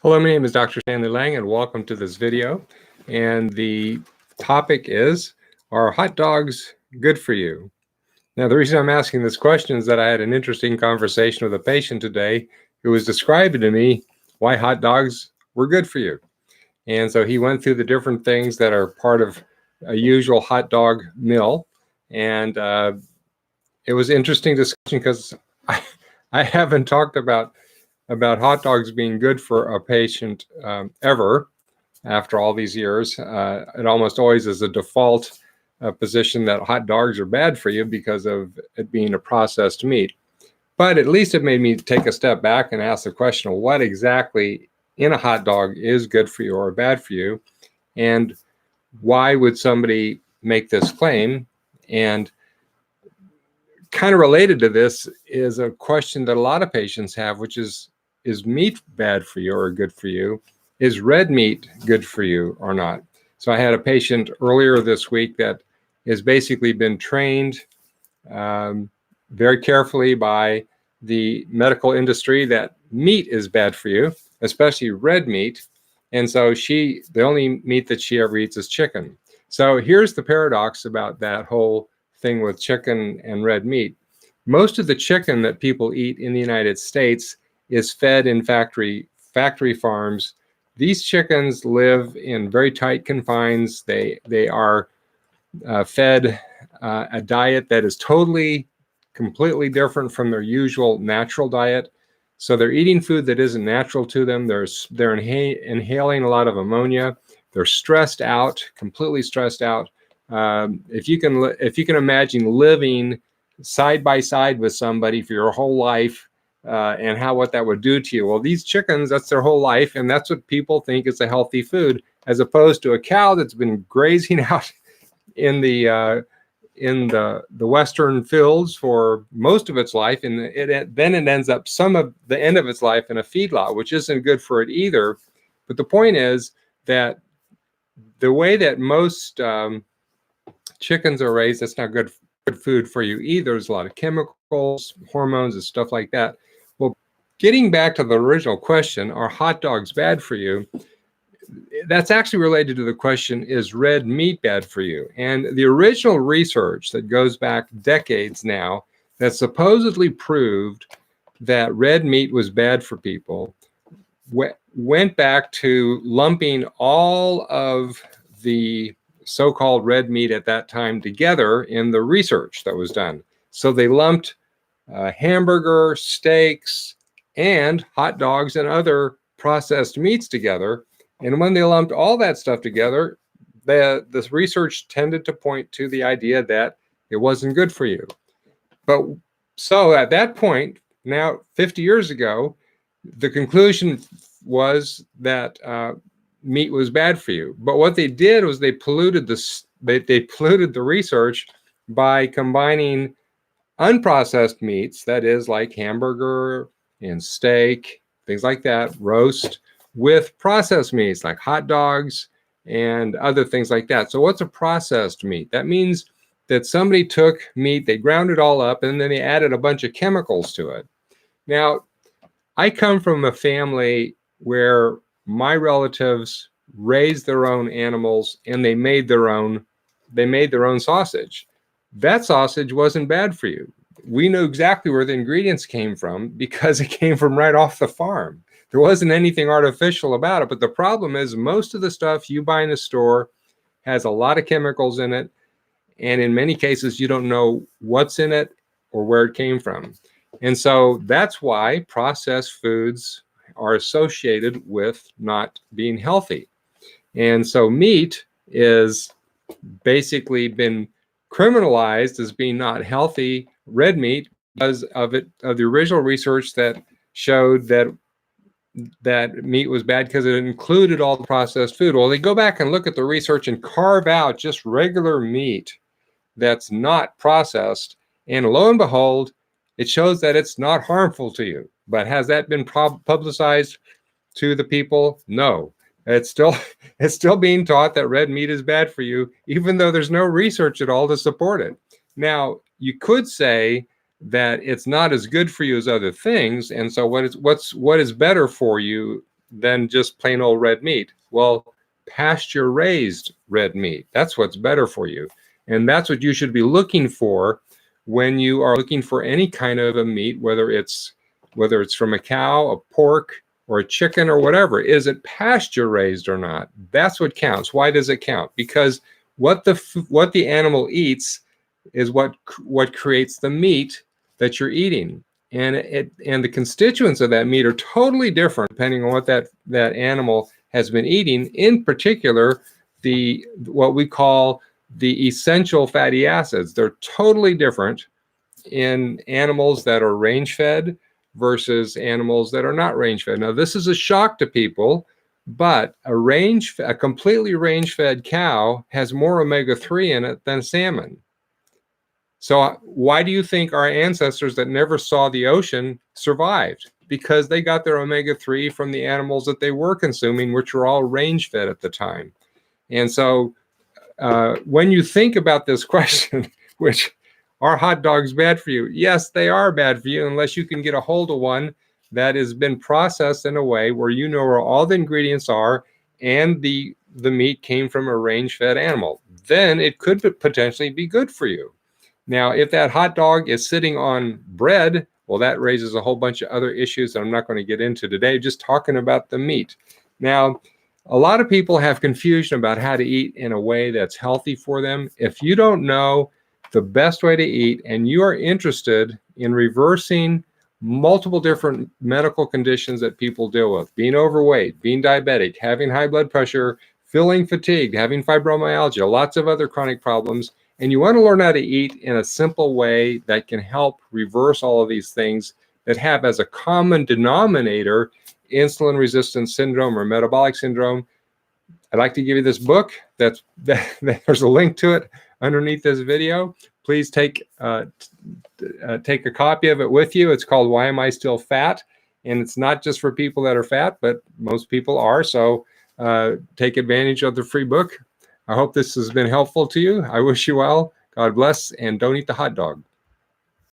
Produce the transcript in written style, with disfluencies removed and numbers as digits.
Hello, my name is Dr. Stanley Lang, and welcome to this video. And the topic is, are hot dogs good for you? Now, the reason I'm asking this question is that I had an interesting conversation with a patient today who was describing to me why hot dogs were good for you. And so he went through the different things that are part of a usual hot dog meal. And it was interesting discussion because I haven't talked about hot dogs being good for a patient ever after all these years. It almost always is a default position that hot dogs are bad for you because of it being a processed meat. But at least it made me take a step back and ask the question of what exactly in a hot dog is good for you or bad for you, and why would somebody make this claim? And kind of related to this is a question that a lot of patients have, which is meat bad for you or good for you? Is red meat good for you or not? So I had a patient earlier this week that has basically been trained very carefully by the medical industry that meat is bad for you, especially red meat. And so the only meat that she ever eats is chicken. So here's the paradox about that whole thing with chicken and red meat. Most of the chicken that people eat in the United States is fed in factory farms. These chickens live in very tight confines. They are fed a diet that is completely different from their usual natural diet. So they're eating food that isn't natural to them. They're inhaling a lot of ammonia. They're stressed out, completely stressed out. If you can imagine living side by side with somebody for your whole life, and what that would do to you. Well, these chickens, that's their whole life, and that's what people think is a healthy food, as opposed to a cow that's been grazing out in the western fields for most of its life, and then it ends up some of the end of its life in a feedlot, which isn't good for it either. But the point is that the way that most chickens are raised, that's not good food for you either. There's a lot of chemicals, hormones, and stuff like that. Well, getting back to the original question, are hot dogs bad for you? That's actually related to the question, is red meat bad for you? And the original research that goes back decades now that supposedly proved that red meat was bad for people went back to lumping all of the so-called red meat at that time together in the research that was done. So they lumped hamburger, steaks, and hot dogs and other processed meats together. And when they lumped all that stuff together, this research tended to point to the idea that it wasn't good for you. But so at that point, now 50 years ago, the conclusion was that meat was bad for you. But what they did was they polluted the research by combining unprocessed meats, that is like hamburger and steak, things like that, roast, with processed meats like hot dogs and other things like that. So what's a processed meat? That means that somebody took meat, they ground it all up, and then they added a bunch of chemicals to it. Now, I come from a family where my relatives raised their own animals and they made their own sausage. That sausage wasn't bad for you. We knew exactly where the ingredients came from because it came from right off the farm. There wasn't anything artificial about it. But the problem is most of the stuff you buy in the store has a lot of chemicals in it. And in many cases, you don't know what's in it or where it came from. And so that's why processed foods are associated with not being healthy. And so meat is basically been criminalized as being not healthy, red meat, because of the original research that showed that meat was bad because it included all the processed food. Well, they go back and look at the research and carve out just regular meat that's not processed, and lo and behold, it shows that it's not harmful to you. But has that been publicized to the people? No. It's still being taught that red meat is bad for you, even though there's no research at all to support it. Now, you could say that it's not as good for you as other things, and so what is better for you than just plain old red meat. Well, pasture raised red meat, that's what's better for you. And that's what you should be looking for when you are looking for any kind of a meat, whether it's from a cow, a pork, or a chicken, or whatever. Is it pasture raised or not? That's what counts. Why does it count? Because what the animal eats is what creates the meat that you're eating, and the constituents of that meat are totally different depending on what that animal has been eating. In particular, what we call the essential fatty acids. They're totally different in animals that are range fed versus animals that are not range fed. Now, this is a shock to people, but a completely range fed cow has more omega-3 in it than salmon. So why do you think our ancestors that never saw the ocean survived? Because they got their omega-3 from the animals that they were consuming, which were all range fed at the time. And so when you think about this question, which are hot dogs bad for you? Yes, they are bad for you unless you can get a hold of one that has been processed in a way where you know where all the ingredients are and the meat came from a range-fed animal. Then it could potentially be good for you. Now, if that hot dog is sitting on bread, well, that raises a whole bunch of other issues that I'm not going to get into today, just talking about the meat. Now, a lot of people have confusion about how to eat in a way that's healthy for them. If you don't know the best way to eat and you are interested in reversing multiple different medical conditions that people deal with, being overweight, being diabetic, having high blood pressure, feeling fatigued, having fibromyalgia, lots of other chronic problems, and you want to learn how to eat in a simple way that can help reverse all of these things that have as a common denominator insulin resistance syndrome or metabolic syndrome, I'd like to give you this book. There's a link to it underneath this video. Please take a copy of it with you. It's called Why Am I Still Fat? And it's not just for people that are fat, but most people are. So take advantage of the free book. I hope this has been helpful to you. I wish you well. God bless, and don't eat the hot dog.